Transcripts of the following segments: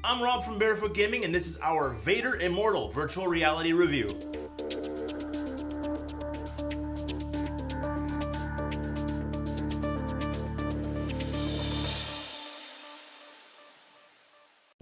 I'm Rob from Barefoot Gaming, and this is our Vader Immortal virtual reality review.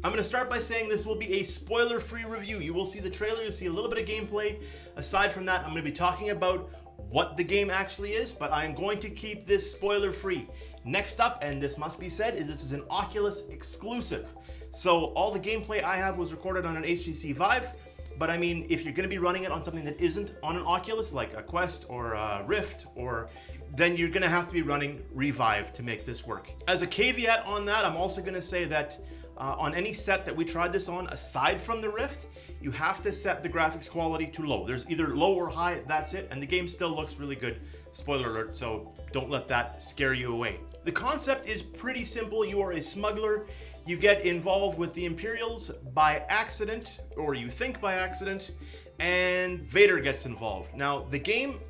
I'm going to start by saying this will be a spoiler-free review. You will see the trailer, you'll see a little bit of gameplay. Aside from that, I'm going to be talking about what the game actually is, but I'm going to keep this spoiler-free. Next up, and this must be said, is this is an Oculus exclusive. So all the gameplay I have was recorded on an HTC Vive, but I mean, if you're going to be running it on something that isn't on an Oculus, like a Quest or a Rift, then you're going to have to be running Revive to make this work. As a caveat on that, I'm also going to say that on any set that we tried this on, aside from the Rift, you have to set the graphics quality to low. There's either low or high, that's it, and the game still looks really good. Spoiler alert, so don't let that scare you away. The concept is pretty simple. You are a smuggler. You get involved with the Imperials by accident, or you think by accident, and Vader gets involved. Now, the game,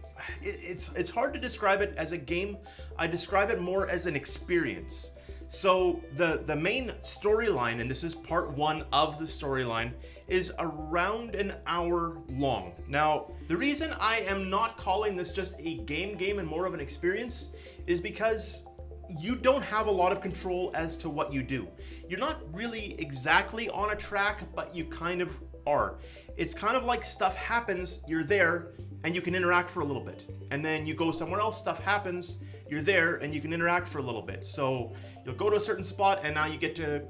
it's hard to describe it as a game. I describe it more as an experience. So the main storyline, and this is part one of the storyline, is around an hour long. Now, the reason I am not calling this just a game and more of an experience is because you don't have a lot of control as to what you do. You're not really exactly on a track, but you kind of are. It's kind of like stuff happens, you're there, and you can interact for a little bit. And then you go somewhere else, stuff happens, you're there, and you can interact for a little bit. So you'll go to a certain spot, and now you get to,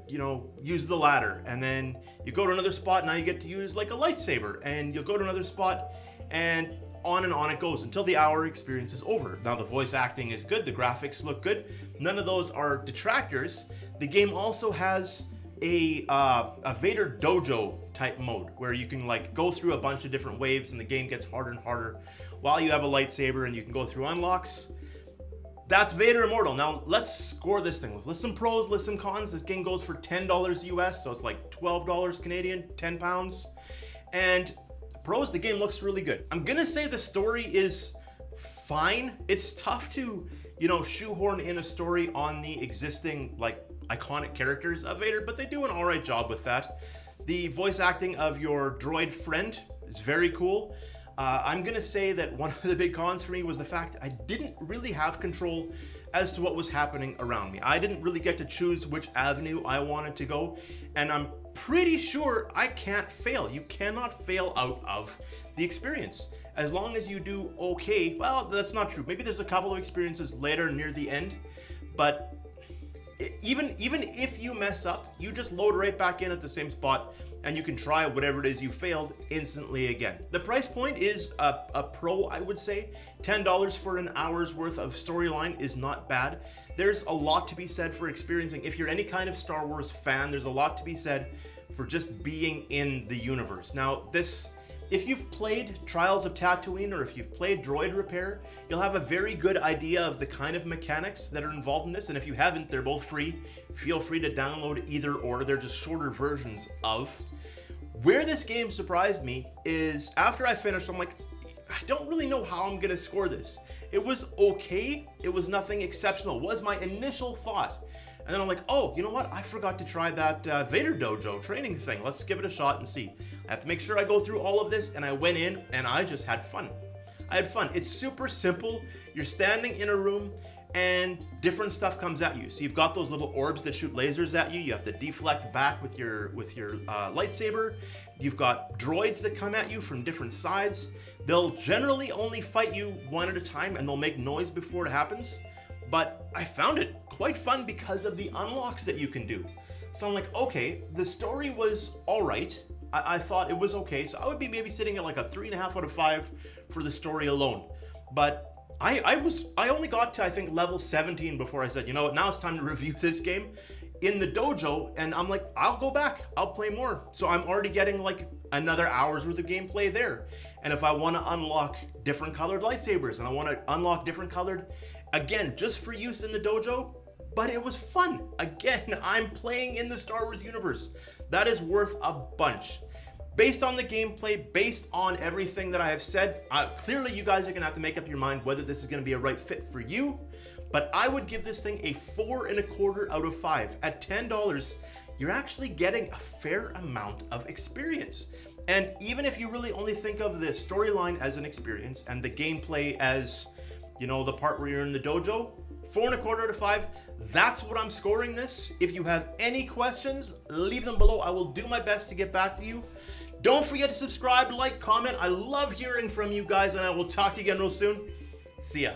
use the ladder. And then you go to another spot, now you get to use like a lightsaber. And you'll go to another spot, and on it goes until the hour experience is over. Now the voice acting is good, the graphics look good. None of those are detractors. The game also has a Vader Dojo type mode where you can like go through a bunch of different waves and the game gets harder and harder while you have a lightsaber and you can go through unlocks. That's Vader Immortal. Now let's score this thing. Let's list some pros, list some cons. This game goes for $10 US, so it's like $12 Canadian, £10. And pros, the game looks really good. I'm gonna say the story is fine. It's tough to, shoehorn in a story on the existing like iconic characters of Vader, but they do an alright job with that. The voice acting of your droid friend is very cool. I'm gonna say that one of the big cons for me was the fact I didn't really have control as to what was happening around me. I didn't really get to choose which avenue I wanted to go, and I'm pretty sure I can't fail. You cannot fail out of the experience. As long as you do okay, well, that's not true. Maybe there's a couple of experiences later near the end, but even if you mess up, you just load right back in at the same spot and you can try whatever it is you failed instantly again. The price point is a pro, I would say. $10 for an hour's worth of storyline is not bad. There's a lot to be said for experiencing. If you're any kind of Star Wars fan, there's a lot to be said for just being in the universe. Now, if you've played Trials of Tatooine or if you've played Droid Repair, you'll have a very good idea of the kind of mechanics that are involved in this. And if you haven't, they're both free. Feel free to download either or. They're just shorter versions of. Where this game surprised me is after I finished, I'm like, I don't really know how I'm gonna score this. It was okay. It was nothing exceptional, was my initial thought. And then I'm like, oh, you know what? I forgot to try that Vader Dojo training thing. Let's give it a shot and see. I have to make sure I go through all of this, and I went in and I just had fun. I had fun. It's super simple. You're standing in a room and different stuff comes at you. So you've got those little orbs that shoot lasers at you. You have to deflect back with your lightsaber. You've got droids that come at you from different sides. They'll generally only fight you one at a time and they'll make noise before it happens. But I found it quite fun because of the unlocks that you can do. So I'm like, okay, the story was all right. I thought it was okay. So I would be maybe sitting at like a 3.5 out of 5 for the story alone. But I only got to, I think, level 17 before I said, you know what, now it's time to review this game in the dojo. And I'm like, I'll go back, I'll play more. So I'm already getting like another hour's worth of gameplay there. And if I want to unlock different colored lightsabers and I want to unlock different colored, again, just for use in the dojo, but it was fun. Again, I'm playing in the Star Wars universe. That is worth a bunch. Based on the gameplay, based on everything that I have said, clearly you guys are gonna have to make up your mind whether this is gonna be a right fit for you, but I would give this thing a 4.25 out of 5. At $10, you're actually getting a fair amount of experience. And even if you really only think of the storyline as an experience and the gameplay as, you know, the part where you're in the dojo, 4.25 out of 5, that's what I'm scoring this. If you have any questions, leave them below. I will do my best to get back to you. Don't forget to subscribe, like, comment. I love hearing from you guys, and I will talk to you again real soon. See ya.